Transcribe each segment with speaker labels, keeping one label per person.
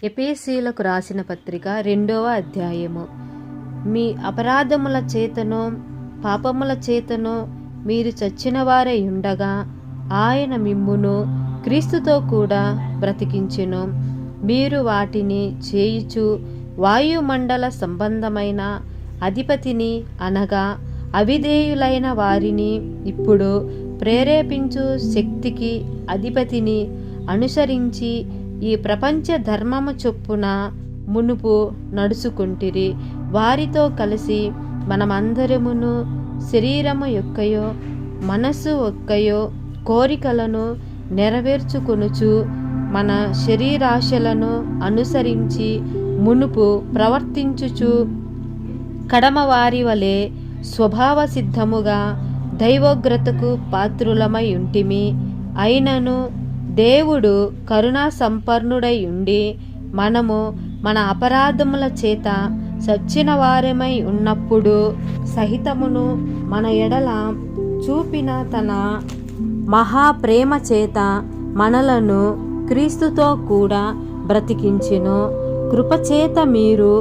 Speaker 1: ఎఫెసీయులకు రాసిన పత్రిక 2వ అధ్యాయము. మీ అపరాధముల చేతనో పాపముల చేతనో మీరు చచ్చిన వారై ఉండగా ఆయన మిమ్మును క్రీస్తుతో కూడా బ్రతికించెను. మీరు వాటిని చేయుచు వాయుమండల సంబంధమైన అధిపతిని అనగా అవిధేయులైన వారిని ఇప్పుడు ప్రేరేపించు శక్తికి అధిపతిని అనుసరించి ఈ ప్రపంచ ధర్మము చొప్పున మునుపు నడుచుకుంటిరి. వారితో కలిసి మనమందరమును శరీరము యొక్కయో మనస్సు ఒక్కయో కోరికలను నెరవేర్చుకొనుచు మన శరీరాశలను అనుసరించి మునుపు ప్రవర్తించుచు కడమవారి వలె స్వభావ సిద్ధముగా దైవోగ్రతకు పాత్రులమై ఉంటిమి. అయినను దేవుడు కరుణా సంపన్నుడై ఉండి మనము మన అపరాధముల చేత చచ్చిన వారమై ఉన్నప్పుడు సహితమును మన ఎడల చూపిన తన మహాప్రేమ చేత మనలను క్రీస్తుతో కూడా బ్రతికించెను. కృపచేత మీరు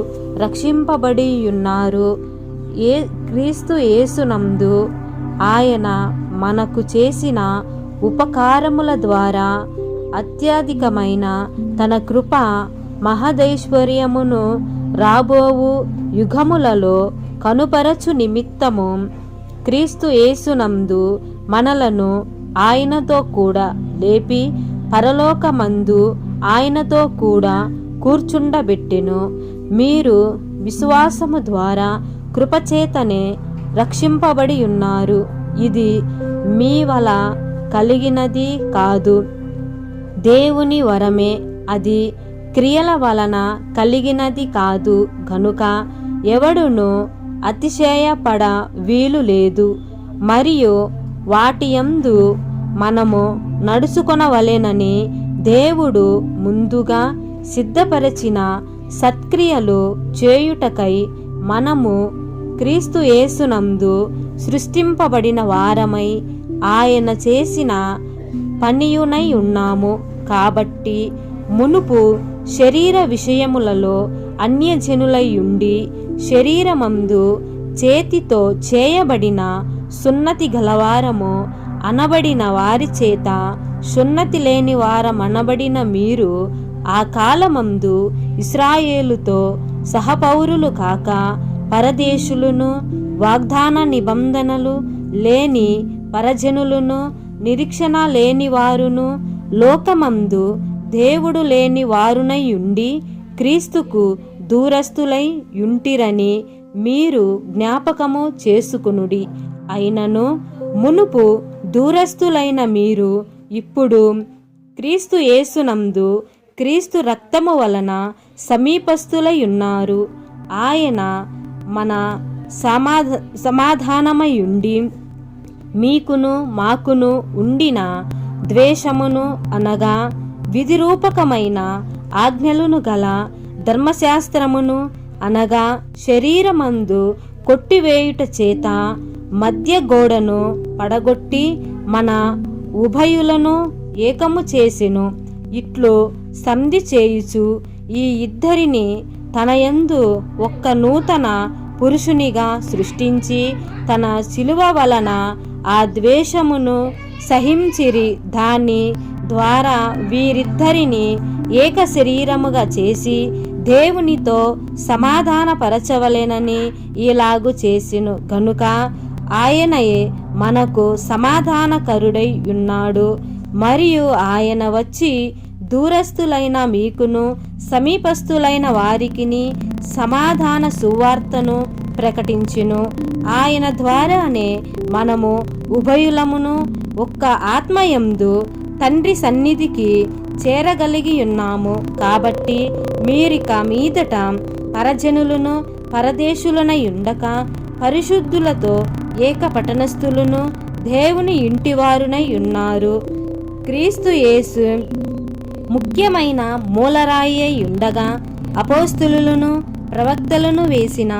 Speaker 1: రక్షింపబడి ఉన్నారు. క్రీస్తు యేసునందు ఆయన మనకు చేసిన ఉపకారముల ద్వారా అత్యధికమైన తన కృప మహదైశ్వర్యమును రాబోవు యుగములలో కనుపరచు నిమిత్తము క్రీస్తు యేసునందు మనలను ఆయనతో కూడా లేపి పరలోకమందు ఆయనతో కూడా కూర్చుండబెట్టెను. మీరు విశ్వాసము ద్వారా కృపచేతనే రక్షింపబడి ఉన్నారు. ఇది మీ వల్ల కలిగినది కాదు, దేవుని వరమే. అది క్రియల వలన కలిగినది కాదు గనుక ఎవడును అతిశయపడ వీలు లేదు. మరియు వాటియందు మనము నడుచుకొనవలెనని దేవుడు ముందుగా సిద్ధపరచిన సత్క్రియలు చేయుటకై మనము క్రీస్తు యేసునందు సృష్టింపబడిన వారమై ఆయన చేసిన పనియునై ఉన్నాము. కాబట్టి మునుపు శరీర విషయములలో అన్యజనులై ఉండి శరీరమందు చేతితో చేయబడిన సున్నతి గలవారము అనబడిన వారి చేత సున్నతి లేని వారమనబడిన మీరు ఆ కాలమందు ఇశ్రాయేలుతో సహపౌరులు కాక పరదేశులను వాగ్దాన నిబంధనలు లేని పరజనులను నిరీక్షణ లేని వారును లోకమందు దేవుడు లేని వారునై ఉండి క్రీస్తుకు దూరస్తులై యుంటిరని మీరు జ్ఞాపకము చేసుకునుడి. అయినను మునుపు దూరస్తులైన మీరు ఇప్పుడు క్రీస్తు యేసునందు క్రీస్తు రక్తము వలన సమీపస్తులై ఉన్నారు. ఆయన మన సమాధానమై ఉండి మీకును మాకును ఉండిన ద్వేషమును అనగా విధిరూపకమైన ఆజ్ఞలను గల ధర్మశాస్త్రమును అనగా శరీరమందు కొట్టివేయుట చేత మధ్య గోడను పడగొట్టి మన ఉభయులను ఏకము చేసెను. ఇట్లు సంధి చేయుచు ఈ ఇద్దరిని తనయందు ఒక్క నూతన పురుషునిగా సృష్టించి తన శిలువ వలన ఆ ద్వేషమును సహించిరి. దాని ద్వారా వీరిద్దరిని ఏక శరీరముగా చేసి దేవునితో సమాధానపరచవలెనని ఇలాగు చేసెను. గనుక ఆయనయే మనకు సమాధానకరుడై ఉన్నాడు. మరియు ఆయన వచ్చి దూరస్తులైన మీకును సమీపస్తులైన వారికిని సమాధాన సువార్తను ప్రకటించెను. ఆయన ద్వారానే మనము ఉభయులమును ఒక్క ఆత్మయందు తండ్రి సన్నిధికి చేరగలిగి ఉన్నాము. కాబట్టి మీరిక మీదట పరజనులను పరదేశులనై ఉండక పరిశుద్ధులతో ఏక పట్టణస్థులను దేవుని ఇంటివారునై ఉన్నారు. క్రీస్తు యేసు ముఖ్యమైన మూలరాయి అయి ఉండగా అపోస్తలులను ప్రవక్తలను వేసిన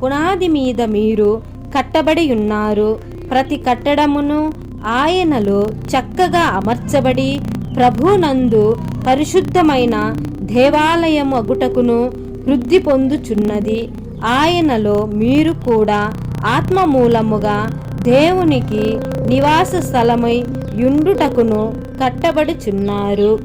Speaker 1: పునాది మీద మీరు కట్టబడి ఉన్నారు. ప్రతి కట్టడమును ఆయనలో చక్కగా అమర్చబడి ప్రభునందు పరిశుద్ధమైన దేవాలయం అగుటకును వృద్ధి పొందుచున్నది. ఆయనలో మీరు కూడా ఆత్మ మూలముగా దేవునికి నివాస స్థలమై యుండుటకును కట్టబడుచున్నారు.